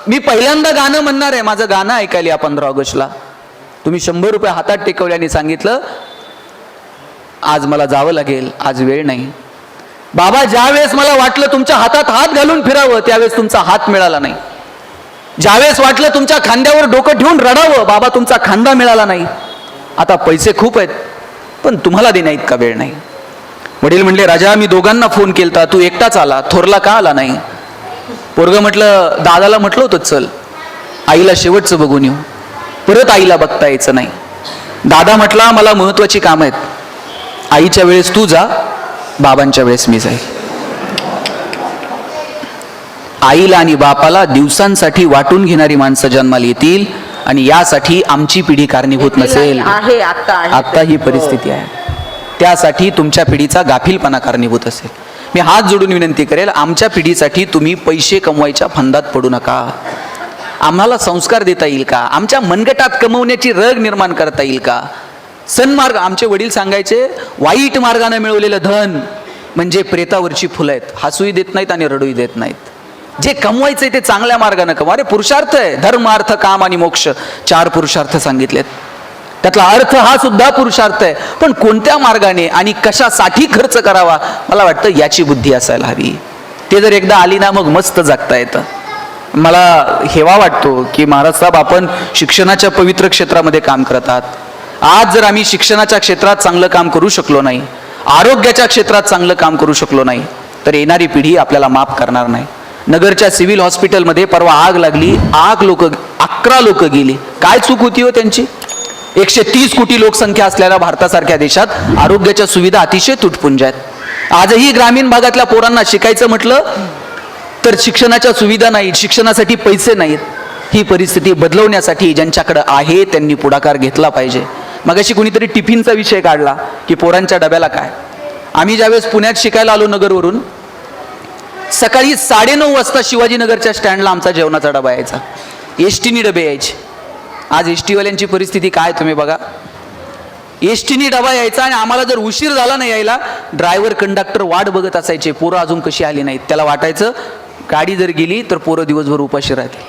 मी पहिल्यांदा गाणं म्हणणार आहे, माझं गाणं ऐकायला या 15 ऑगस्टला. तुम्ही 100 रुपये हातात टेकवले आणि सांगितलं आज मला जावं लागेल, आज वेळ नाही. बाबा, ज्यावेळेस मला वाटलं तुमच्या हातात हात घालून फिरावं त्यावेळेस तुमचा हात मिळाला नाही. ज्यावेळेस वाटलं तुमच्या खांद्यावर डोकं ठेवून रडावं, बाबा तुमचा खांदा मिळाला नाही. आता पैसे खूप आहेत पण तुम्हाला देण्या इतका वेळ नाही. वडील म्हणले, राजा मी दोघांना फोन केलता, तू एकटाच आला, थोरला का आला नाही? पोरगं म्हटलं, दादाला म्हटलं होतं चल आईला शेवटचं बघून येऊ, परत आईला बघता यायचं नाही. दादा म्हटला मला महत्वाची कामं आहेत, आईच्या वेळेस तू जा, बाबांच्या वेळेस मी जाईल. आईला आणि बापाला दिवसांसाठी वाटून घेणारी माणसं जन्माला येतील आणि यासाठी आमची पिढी कारणीभूत नसेल. आता ही परिस्थिती आहे, त्यासाठी तुमच्या पिढीचा गाफीलपणा कारणीभूत असेल. मी हात जोडून विनंती करेल, आमच्या पिढीसाठी तुम्ही पैसे कमवायच्या फंदात पडू नका. आम्हाला संस्कार देता येईल का? आमच्या मनगटात कमवण्याची रग निर्माण करता येईल का? सन्मार्ग, आमचे वडील सांगायचे, वाईट मार्गाने मिळवलेलं धन म्हणजे प्रेतावरची फुलं आहेत, हसूही देत नाहीत आणि रडूही देत नाहीत. जे कमवायचंय ते चांगल्या मार्गाने कमवा. अरे पुरुषार्थ आहे, धर्म अर्थ काम आणि मोक्ष, 4 पुरुषार्थ सांगितलेत. त्यातला अर्थ हा सुद्धा पुरुषार्थ आहे, पण कोणत्या मार्गाने आणि कशासाठी खर्च करावा मला वाटतं याची बुद्धी असायला हवी. ते जर एकदा आली ना मग मस्त जगता येतं. मला हेवा वाटतो की महाराज साहेब आपण शिक्षणाच्या पवित्र क्षेत्रामध्ये काम करतात. आज जर आम्ही शिक्षणाच्या क्षेत्रात चांगलं काम करू शकलो नाही, आरोग्याच्या क्षेत्रात चांगलं काम करू शकलो नाही, तर येणारी पिढी आपल्याला माफ करणार नाही. नगरच्या सिव्हिल हॉस्पिटलमध्ये परवा आग लागली, 11 लोक गेली. काय चूक होती हो त्यांची? 130 कोटी लोकसंख्या असलेल्या भारतासारख्या देशात आरोग्याच्या सुविधा अतिशय तुटपुंज आहेत. आजही ग्रामीण भागातल्या पोरांना शिकायचं म्हटलं तर शिक्षणाच्या सुविधा नाहीत, शिक्षणासाठी पैसे नाहीत. ही परिस्थिती बदलवण्यासाठी ज्यांच्याकडे आहे त्यांनी पुढाकार घेतला पाहिजे. मगाशी कुणीतरी टिफिनचा विषय काढला की पोरांच्या डब्याला काय. आम्ही ज्यावेळेस पुण्यात शिकायला आलो नगरवरून, सकाळी 9:30 वाजता शिवाजीनगरच्या स्टँडला आमचा जेवणाचा डबा यायचा. एसटीनी डबे यायचे. आज एसटीवाल्यांची परिस्थिती काय तुम्ही बघा. एसटीनी डबा यायचा आणि आम्हाला जर उशीर झाला नाही यायला, ड्रायव्हर कंडक्टर वाट बघत असायचे, पोरं अजून कशी आली नाहीत. त्याला वाटायचं गाडी जर गेली तर पोरं दिवसभर उपाशी राहतील.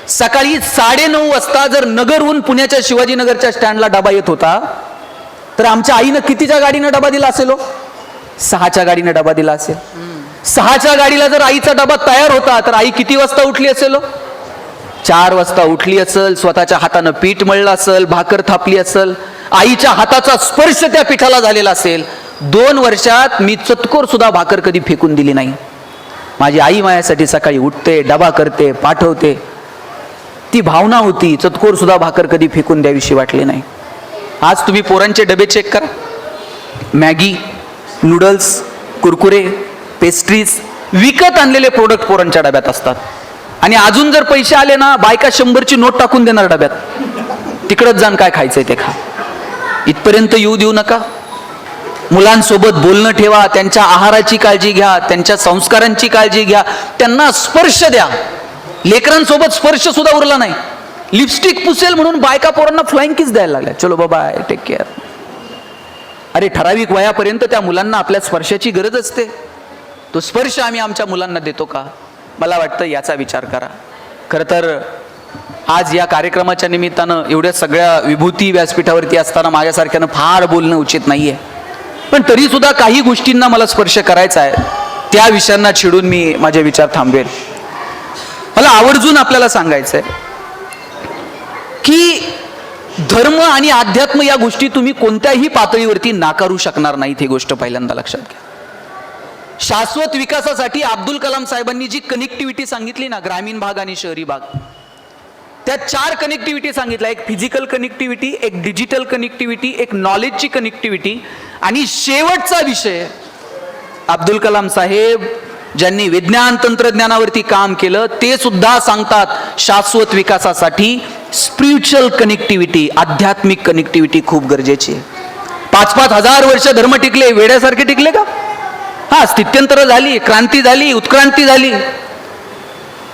सकाळी 9:30 वाजता जर नगरहून पुण्याच्या शिवाजीनगरच्या स्टँडला डबा येत होता तर आमच्या आईनं कितीच्या गाडीनं डबा दिला असेल? 6च्या गाडीनं डबा दिला असेल. 6च्या गाडीला जर आईचा डबा तयार होता तर आई किती वाजता उठली असेल? 4 वाजता उठली असेल, स्वतःच्या हातानं पीठ मळलं असेल, भाकर थापली असेल, आईच्या हाताचा स्पर्श त्या पिठाला झालेला असेल. 2 वर्षात मी चतकोर सुद्धा भाकर कधी फेकून दिली नाही. माझी आई माझ्यासाठी सकाळी उठते, डबा करते, पाठवते. ती भावना होती, चतकोर सुद्धा भाकर कधी फेकून द्यावीशी वाटली नाही. आज तुम्ही पोरांचे डबे चेक करा, मॅगी, नूडल्स, कुरकुरे, पेस्ट्रीज, विकत आणलेले प्रोडक्ट पोरांच्या डब्यात असतात. आणि अजून जर पैसे आले ना, बायका 100ची नोट टाकून देणार डब्यात, तिकडच जाण काय खायचंय ते खा. इथपर्यंत येऊ देऊ नका. मुलांसोबत बोलणं ठेवा, त्यांच्या आहाराची काळजी घ्या, त्यांच्या संस्कारांची काळजी घ्या, त्यांना स्पर्श द्या. लेकरांसोबत स्पर्श सुद्धा उरला नाही. लिपस्टिक पुसेल म्हणून बायका पोरांना फ्लाइंग किस द्यायला लागल्या, चलो बाबा टेक केअर. अरे ठराविक वयापर्यंत त्या मुलांना आपल्या स्पर्शाची गरज असते. तो स्पर्श आम्ही आमच्या मुलांना देतो का? मला वाटतं याचा विचार करा. खरं तर आज या कार्यक्रमाच्या निमित्तानं एवढ्या सगळ्या विभूती व्यासपीठावरती असताना माझ्यासारख्यानं फार बोलणं उचित नाहीये, पण तरी सुद्धा काही गोष्टींना मला स्पर्श करायचा आहे. त्या विषयांना छेडून मी माझे विचार थांबवेल. मला आवर्जून आपल्याला सांगायचं आहे की धर्म आणि अध्यात्म या गोष्टी तुम्ही कोणत्याही पातळीवरती नाकारू शकणार नाहीत. ही गोष्ट पहिल्यांदा लक्षात घ्या. शाश्वत विकासासाठी अब्दुल कलाम साहेबांनी जी कनेक्टिव्हिटी सांगितली ना, ग्रामीण भाग आणि शहरी भाग, त्या 4 कनेक्टिव्हिटी सांगितल्या. एक फिजिकल कनेक्टिव्हिटी, एक डिजिटल कनेक्टिव्हिटी, एक नॉलेजची कनेक्टिव्हिटी आणि शेवटचा विषय अब्दुल कलाम साहेब ज्यांनी विज्ञान तंत्रज्ञानावरती काम केलं ते सुद्धा सांगतात शाश्वत विकासासाठी स्पिरिच्युअल कनेक्टिव्हिटी, आध्यात्मिक कनेक्टिव्हिटी खूप गरजेची आहे. 5-5 हजार वर्ष धर्म टिकले, वेड्यासारखे टिकले का? हा, स्थित्यंतर झाली, क्रांती झाली, उत्क्रांती झाली,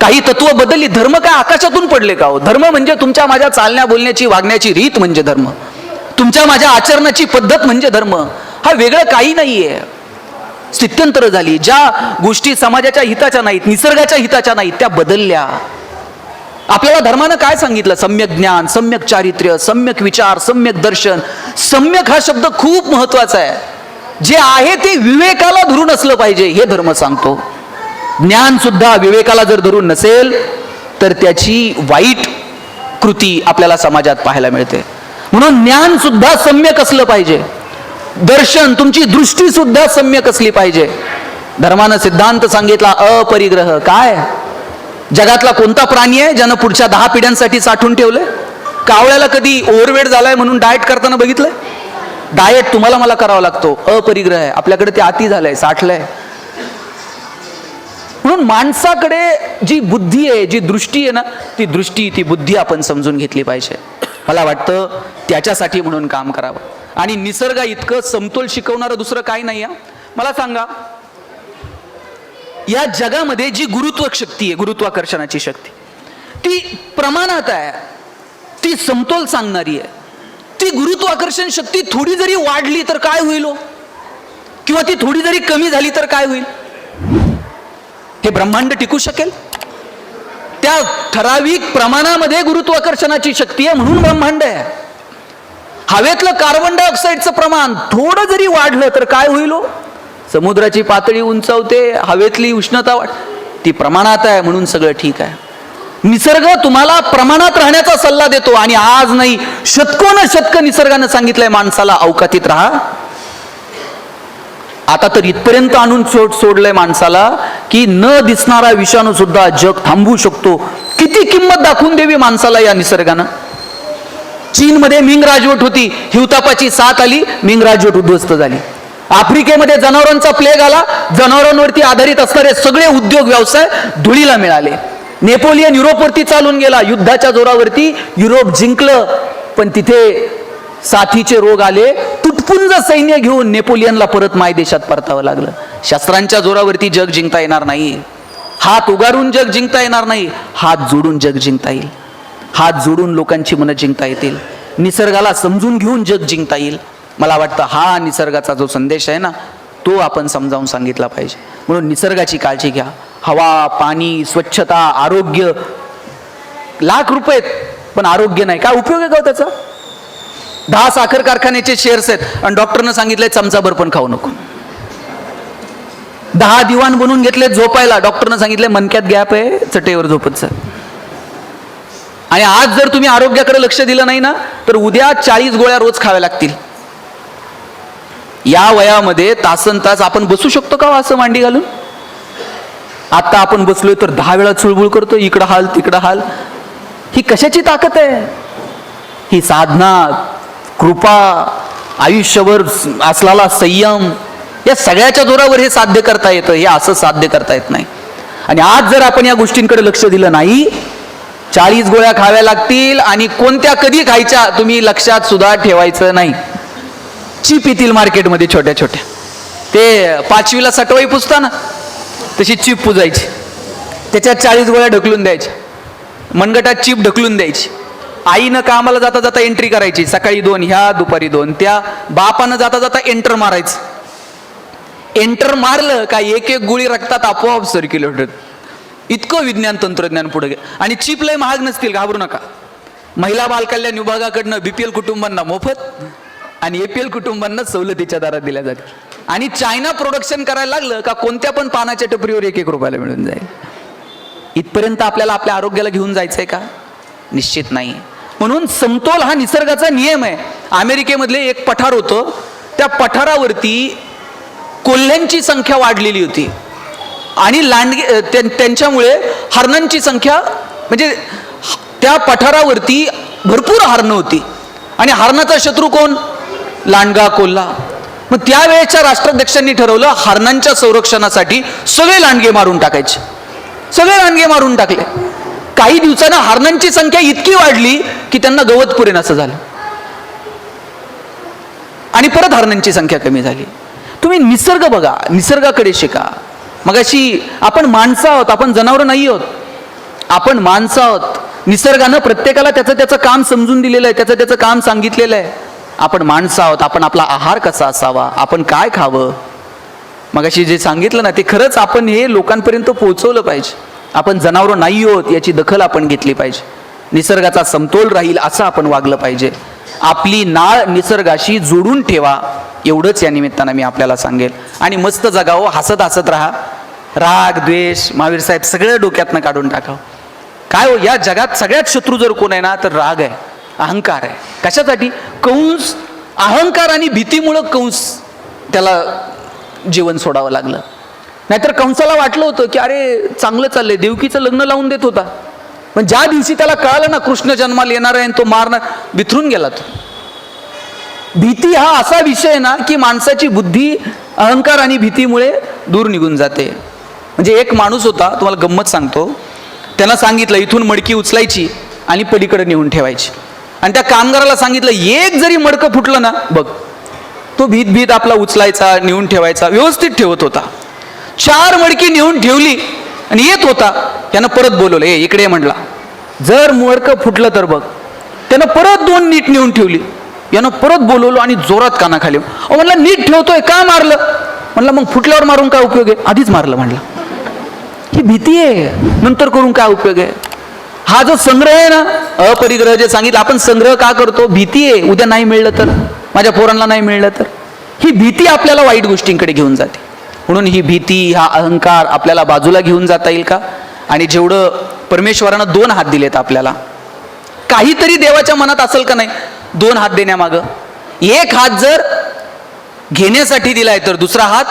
काही तत्व बदलली. धर्म काय आकाशातून पडले का हो? धर्म म्हणजे तुमच्या माझ्या चालण्या बोलण्याची वागण्याची रीत म्हणजे धर्म. तुमच्या माझ्या आचरणाची पद्धत म्हणजे धर्म. हा वेगळं काही नाहीये. स्थित्यंतर झाली, ज्या गोष्टी समाजाच्या हिताच्या नाहीत, निसर्गाच्या हिताच्या नाहीत, त्या बदलल्या. आपल्याला धर्मानं काय सांगितलं? सम्यक ज्ञान, सम्यक चारित्र्य, सम्यक विचार, सम्यक दर्शन. सम्यक हा शब्द खूप महत्वाचा आहे. जे आहे ते विवेकाला धरून असलं पाहिजे हे धर्म सांगतो. ज्ञान सुद्धा विवेकाला जर धरून नसेल तर त्याची वाईट कृती आपल्याला समाजात पाहायला मिळते. म्हणून ज्ञान सुद्धा सम्यक असलं पाहिजे. दर्शन, तुमची दृष्टी सुद्धा सम्यक असली पाहिजे. धर्मानं सिद्धांत सांगितला अपरिग्रह. काय? जगातला कोणता प्राणी आहे ज्यानं पुढच्या 10 पिढ्यांसाठी साठवून ठेवलंय? कावळ्याला कधी ओव्हरवेट झालाय म्हणून डाएट करताना बघितलंय? डाएट तुम्हाला मला करावा लागतो. अपरिग्रह आहे. आपल्याकडे ते अति झालंय, साठलंय. म्हणून माणसाकडे जी बुद्धी आहे, जी दृष्टी आहे ना, ती दृष्टी, ती बुद्धी आपण समजून घेतली पाहिजे. मला वाटतं त्याच्यासाठी म्हणून काम करावं. आणि निसर्गा इतकं समतोल शिकवणारं दुसरं काही नाही. मला सांगा, या जगामध्ये जी गुरुत्व शक्ती आहे, गुरुत्वाकर्षणाची शक्ती, ती प्रमाणात आहे, ती समतोल सांगणारी आहे. ती गुरुत्वाकर्षण शक्ती थोडी जरी वाढली तर काय होईल, किंवा ती थोडी जरी कमी झाली तर काय होईल? हे ब्रह्मांड टिकू शकेल? त्या ठराविक प्रमाणामध्ये गुरुत्वाकर्षणाची शक्ती आहे म्हणून ब्रह्मांड आहे. हवेतलं कार्बन डायऑक्साईडचं प्रमाण थोडं जरी वाढलं तर काय होईल? समुद्राची पातळी उंचावते, हवेतली उष्णता ती प्रमाणात आहे म्हणून सगळं ठीक आहे. निसर्ग तुम्हाला प्रमाणात राहण्याचा सल्ला देतो. आणि आज नाही, शतकोन निसर्गानं सांगितलंय माणसाला अवकातीत राहा. आता तर इथपर्यंत आणून सोडलंय माणसाला की न दिसणारा विषाणू सुद्धा जग थांबवू शकतो. किती किंमत दाखवून द्यावी माणसाला या निसर्गानं. चीनमध्ये मिंग राजवट होती, हिवतापाची साथ आली, मिंग राजवट उद्ध्वस्त झाली. आफ्रिकेमध्ये जनावरांचा प्लेग आला, जनावरांवरती आधारित असणारे सगळे उद्योग व्यवसाय धुळीला मिळाले. नेपोलियन युरोपवरती चालून गेला, युद्धाच्या जोरावरती युरोप जिंकलं, पण तिथे साथीचे रोग आले. तुटपुंज सैन्य घेऊन नेपोलियनला परत मायदेशात परतावं लागलं. शस्त्रांच्या जोरावरती जग जिंकता येणार नाही. हात उगारून जग जिंकता येणार नाही. हात जोडून जग जिंकता येईल. हात जोडून लोकांची मनं जिंकता येतील. निसर्गाला समजून घेऊन जग जिंकता येईल. मला वाटतं हा निसर्गाचा जो संदेश आहे ना, तो आपण समजावून सांगितला पाहिजे. म्हणून निसर्गाची काळजी घ्या. हवा, पाणी, स्वच्छता, आरोग्य. लाख रुपये पण आरोग्य नाही, काय उपयोग आहे का त्याचा? 10 साखर कारखान्याचे शेअर्स आहेत आणि डॉक्टरनं सांगितलंय चमचाभर पण खाऊ नको. 10 दिवाण बनवून घेतले झोपायला, डॉक्टरनं सांगितलंय मनक्यात गॅप आहे, चटेवर झोपत जा. आणि आज जर तुम्ही आरोग्याकडे लक्ष दिलं नाही ना, तर उद्या 40 गोळ्या रोज खाव्या लागतील. या वयामध्ये तासन तास आपण बसू शकतो का असं मांडी घालून? आता आपण बसलोय तर 10 वेळा चुळबुळ करतो, इकडं हाल तिकडं हाल. ही कशाची ताकद आहे? ही साधना, कृपा, आयुष्यभर असलेला संयम, या सगळ्याच्या जोरावर हे साध्य करता येतं. हे असं साध्य करता येत नाही. आणि आज जर आपण या गोष्टींकडे लक्ष दिलं नाही, 40 गोळ्या खाव्या लागतील. आणि कोणत्या कधी खायच्या तुम्ही लक्षात सुद्धा ठेवायचं नाही. चिप येतील मार्केटमध्ये छोट्या छोट्या, ते 5वीला सटवाई पुसता ना, तशी चिप पुजायची, त्याच्यात 40 गोळ्या ढकलून द्यायच्या, मनगटात चिप ढकलून द्यायची. आईनं कामाला जाता जाता एंट्री करायची, सकाळी 2 ह्या, दुपारी 2 त्या. बापानं जाता जाता एंटर मारायचं. एंटर मारलं का एक एक गोळी रक्तात आपोआप सर्क्युलेट होत. इतकं विज्ञान तंत्रज्ञान पुढे गेलं. आणि चिप लय महाग नसतील, घाबरू नका. महिला बालकल्याण विभागाकडनं BPL कुटुंबांना मोफत आणि APL कुटुंबांना सवलतीच्या दरात दिल्या जाते. आणि चायना प्रोडक्शन करायला लागलं का कोणत्या पण पानाच्या टपरीवर 1-1 रुपयाला मिळून जाईल. इथपर्यंत आपल्याला आपल्या आरोग्याला घेऊन जायचंय का? निश्चित नाही. म्हणून समतोल हा निसर्गाचा नियम आहे. अमेरिकेमधले एक पठार होतं, त्या पठारावरती कोल्ह्यांची संख्या वाढलेली होती आणि त्यांच्यामुळे हरणांची संख्या, म्हणजे त्या पठारावरती भरपूर हरणं होती. आणि हरणाचा शत्रू कोण? लांडगा, कोल्हा. मग त्यावेळेच्या राष्ट्राध्यक्षांनी ठरवलं हरणांच्या संरक्षणासाठी सगळे लांडगे मारून टाकायचे. सगळे लांडगे मारून टाकले. काही दिवसांना हरणांची संख्या इतकी वाढली की त्यांना गवत पुरेन असं झालं आणि परत हरणांची संख्या कमी झाली. तुम्ही निसर्ग बघा, निसर्गाकडे शिका. मगाशी आपण माणसं आहोत, आपण जनावर नाही आहोत, आपण माणसं आहोत. निसर्गानं प्रत्येकाला त्याचं काम समजून दिलेलं आहे, त्याचं काम सांगितलेलं आहे. आपण माणसं आहोत. आपण आपला आहार कसा असावा, आपण काय खावं, मगाशी जे सांगितलं ना ते खरंच आपण हे लोकांपर्यंत पोहोचवलं पाहिजे. आपण जनावरं नाही आहोत याची दखल आपण घेतली पाहिजे. निसर्गाचा समतोल राहील असं आपण वागलं पाहिजे. आपली नाळ निसर्गाशी जोडून ठेवा, एवढंच या निमित्तानं मी आपल्याला सांगेल. आणि मस्त जगावं, हसत हसत राहा. राग द्वेष महावीर साहेब सगळं डोक्यातनं काढून टाकावं. काय हो, या जगात सगळ्यात शत्रू जर कोण आहे ना तर राग आहे, अहंकार आहे. कशासाठी? कंस अहंकार आणि भीतीमुळं कंस त्याला जीवन सोडावं लागलं. नाहीतर कंसाला वाटलं होतं की अरे चांगलं चाललंय, देवकीचं लग्न लावून देत होता. पण ज्या दिवशी त्याला कळालं ना कृष्ण जन्माला येणार आहे आणि तो मारणार, बिथरून गेला तो. भीती हा असा विषय आहे ना की माणसाची बुद्धी अहंकार आणि भीतीमुळे दूर निघून जाते. म्हणजे एक माणूस होता, तुम्हाला गंमत सांगतो. त्यानं सांगितलं इथून मडकी उचलायची आणि पलीकडे नेऊन ठेवायची. आणि त्या कामगाराला सांगितलं एक जरी मडकं फुटलं ना बघ, तो भीत भीत आपला उचलायचा, नेऊन ठेवायचा, व्यवस्थित ठेवत होता. 4 मडकी नेऊन ठेवली आणि येत होता. त्यानं परत बोलवलं, इकडे म्हटला, जर मडकं फुटलं तर बघ. त्यानं परत 2 नीट नेऊन ठेवली. यानं परत बोलवलं आणि जोरात कानाखाली, म्हणला नीट ठेवतोय का मारलं? म्हणलं मग फुटल्यावर मारून काय उपयोग आहे, आधीच मारलं. म्हणलं ही भीती आहे, नंतर करून काय उपयोग आहे. हा जो संग्रह आहे ना, अपरिग्रह जे सांगितलं, आपण संग्रह का करतो? भीती आहे, उद्या नाही मिळलं तर, माझ्या पोरांना नाही मिळलं तर. ही भीती आपल्याला वाईट गोष्टींकडे घेऊन जाते. म्हणून ही भीती, हा अहंकार आपल्याला बाजूला घेऊन जाता येईल का? आणि जेवढं परमेश्वरानं 2 हात दिलेत आपल्याला, काहीतरी देवाच्या मनात असेल का नाही 2 हात देण्यामागं? एक हात जर घेण्यासाठी दिलाय तर दुसरा हात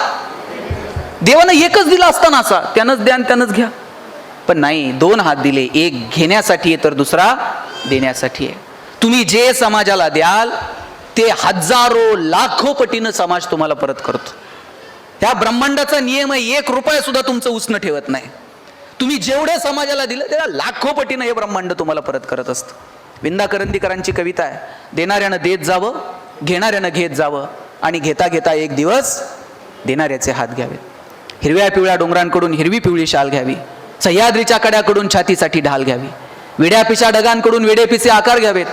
देवानं एकच दिला असताना असा, त्यानंच द्या आणि त्यानंच घ्या. पण नाही, 2 हात दिले, एक घेण्यासाठी आहे तर दुसरा देण्यासाठी आहे. तुम्ही जे समाजाला द्याल ते हजारो लाखो पटीनं समाज तुम्हाला परत करतो. ह्या ब्रह्मांडाचा नियम आहे, 1 रुपया सुद्धा तुमचं उसणं ठेवत नाही. तुम्ही जेवढे समाजाला दिलं त्याला लाखो पटीनं हे ब्रह्मांड तुम्हाला परत करत असतं. विंदा करंदीकरांची कविता आहे, देणाऱ्यानं देत जावं, घेणाऱ्यानं घेत जावं, आणि घेता घेता एक दिवस देणाऱ्याचे हात घ्यावे. हिरव्या पिवळ्या डोंगरांकडून हिरवी पिवळी शाल घ्यावी, सह्याद्रीच्या कड्याकडून छातीसाठी ढाल घ्यावी, विड्यापिशा ढगांकडून वेडेपिसे आकार घ्यावेत,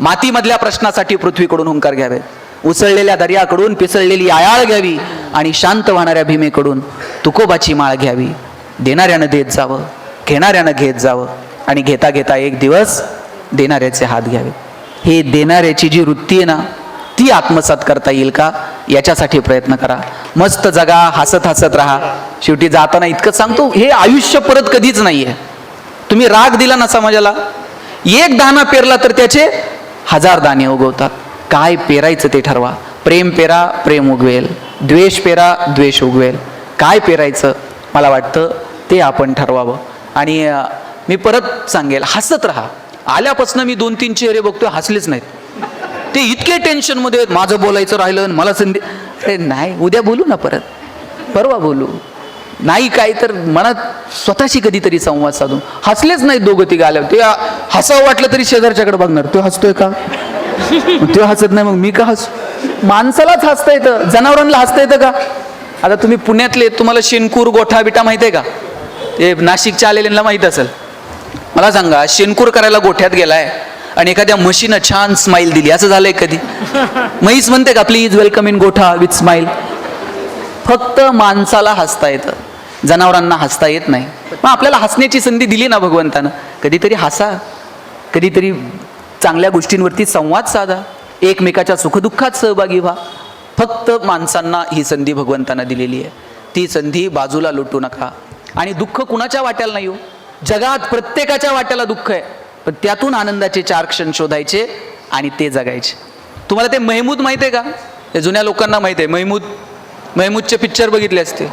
मातीमधल्या प्रश्नासाठी पृथ्वीकडून हुंकार घ्यावेत, उसळलेल्या दर्याकडून पिसळलेली आयाळ घ्यावी, आणि शांत वाहणाऱ्या भीमेकडून तुकोबाची माळ घ्यावी. देणाऱ्यानं देत जावं, घेणाऱ्यानं घेत जावं, आणि घेता घेता एक दिवस देणाऱ्याचे हात घ्यावे. हे देणाऱ्याची जी वृत्ती आहे ना ती आत्मसात करता येईल का, याच्यासाठी प्रयत्न करा. मस्त जगा, हसत हसत राहा. शेवटी जाताना इतकंच सांगतो, हे आयुष्य परत कधीच नाहीये. तुम्ही राग दिला ना समाजाला, 1 दाणा पेरला तर त्याचे 1000 दाणे उगवतात. काय पेरायचं ते ठरवा. प्रेम पेरा, प्रेम उगवेल. द्वेष पेरा, द्वेष उगवेल. काय पेरायचं मला वाटतं ते आपण ठरवावं. आणि मी परत सांगेल, हसत राहा. आल्यापासून मी 2-3 चेहरे बघतोय हसलेच नाहीत. ते इतके टेन्शनमध्ये आहेत, माझं बोलायचं राहिलं, मला संधी. अरे नाही, उद्या बोलू ना, परत परवा बोलू. नाही काय तर मनात स्वतःशी कधीतरी संवाद साधून. हसलेच नाहीत दोघं तिघं आल्यावर. ते हसावं वाटलं तरी शेजारच्याकडे बघणार, तो हसतोय का, तो हसत नाही, मग मी का हसू? माणसालाच हसता येतं, जनावरांना हसता येतं का? आता तुम्ही पुण्यातले, तुम्हाला शेनकूर गोठा बिटा माहित आहे का? ते नाशिकच्या आलेल्यांना माहीत असेल. मला सांगा, शेनकूर करायला गोठ्यात गेलाय आणि एखाद्या म्हशीनं छान स्माईल दिली, असं झालंय कधी? म्हैस म्हणते का प्लीज वेलकम इन गोठा विथ स्माईल? फक्त माणसाला हसता येतं, जनावरांना हसता येत नाही. मग आपल्याला हसण्याची संधी दिली ना भगवंतानं, कधीतरी हसा, कधीतरी चांगल्या गोष्टींवरती संवाद साधा, एकमेकाच्या सुखदुःखात सहभागी व्हा. फक्त माणसांना ही संधी भगवंतानं दिलेली आहे. ती संधी बाजूला लुटू नका. आणि दुःख कुणाच्या वाट्याला नाही हो, जगात प्रत्येकाच्या वाट्याला दुःख आहे, पण त्यातून आनंदाचे 4 क्षण शोधायचे आणि ते जगायचे. तुम्हाला ते महमूद माहिती आहे का? ते जुन्या लोकांना माहिती आहे. महमूदचे पिक्चर बघितले असते.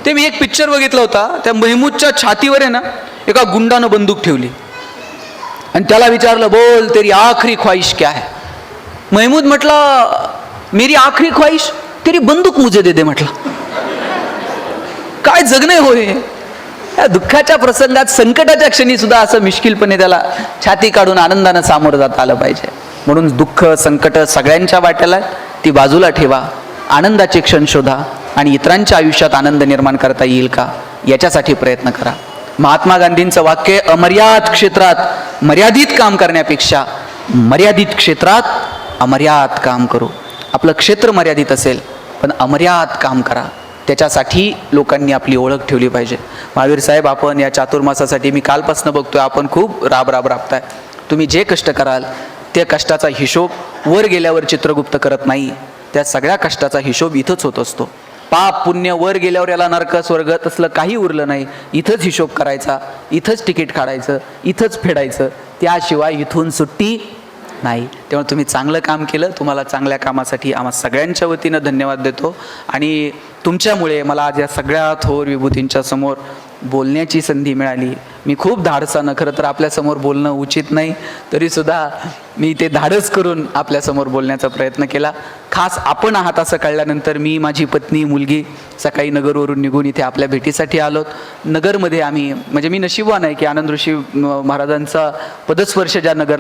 ते मी एक पिक्चर बघितला होता, त्या महमूदच्या छातीवर आहे ना एका गुंडानं बंदूक ठेवली आणि त्याला विचारलं, बोल तेरी आखरी ख्वाहिश क्या है? महमूद म्हटला, मेरी आखरी ख्वाहिश तेरी बंदूक मुझे दे दे. म्हटलं काय जगणे होय. या दुःखाच्या प्रसंगात, संकटाच्या क्षणी सुद्धा असं मिश्किलपणे त्याला छाती काढून आनंदानं सामोरं जाता आलं पाहिजे. म्हणून दुःख संकट सगळ्यांच्या वाट्याला, ती बाजूला ठेवा, आनंदाचे क्षण शोधा आणि इतरांच्या आयुष्यात आनंद निर्माण करता येईल का याच्यासाठी प्रयत्न करा. महात्मा गांधींचं वाक्य, अमर्याद क्षेत्रात मर्यादित काम करण्यापेक्षा मर्यादित क्षेत्रात अमर्याद काम करू. आपलं क्षेत्र मर्यादित असेल पण अमर्याद काम करा. त्याच्यासाठी लोकांनी आपली ओळख ठेवली पाहिजे. महावीर साहेब, आपण या चातुर्मासासाठी मी कालपासून बघतोय आपण खूप राबताय. तुम्ही जे कष्ट कराल त्या कष्टाचा हिशोब वर गेल्यावर चित्रगुप्त करत नाही. त्या सगळ्या कष्टाचा हिशोब इथंच होत असतो. पाप पुण्य वर गेल्यावर याला नरक स्वर्ग तसलं काही उरलं नाही. इथंच हिशोब करायचा, इथंच तिकीट काढायचं, इथंच फेडायचं. त्याशिवाय इथून सुट्टी नाही. तेव्हा तुम्ही चांगलं काम केलं. तुम्हाला चांगल्या कामासाठी आम्हा सगळ्यांच्या वतीनं धन्यवाद देतो. आणि तुमच्यामुळे मला आज या सगळ्या थोर विभूतींच्या समोर बोलण्याची संधी मिळाली. मी खूप धाडसानं, खरं तर आपल्यासमोर बोलणं उचित नाही, तरीसुद्धा मी ते धाडस करून आपल्यासमोर बोलण्याचा प्रयत्न केला. खास आपण आहात असं कळल्यानंतर मी, माझी पत्नी, मुलगी सकाळी नगरवरून निघून इथे आपल्या भेटीसाठी आलोत. नगरमध्ये आम्ही, म्हणजे मी नशीबवान आहे की आनंद ऋषी महाराजांचा पदस्पर्श ज्या नगरला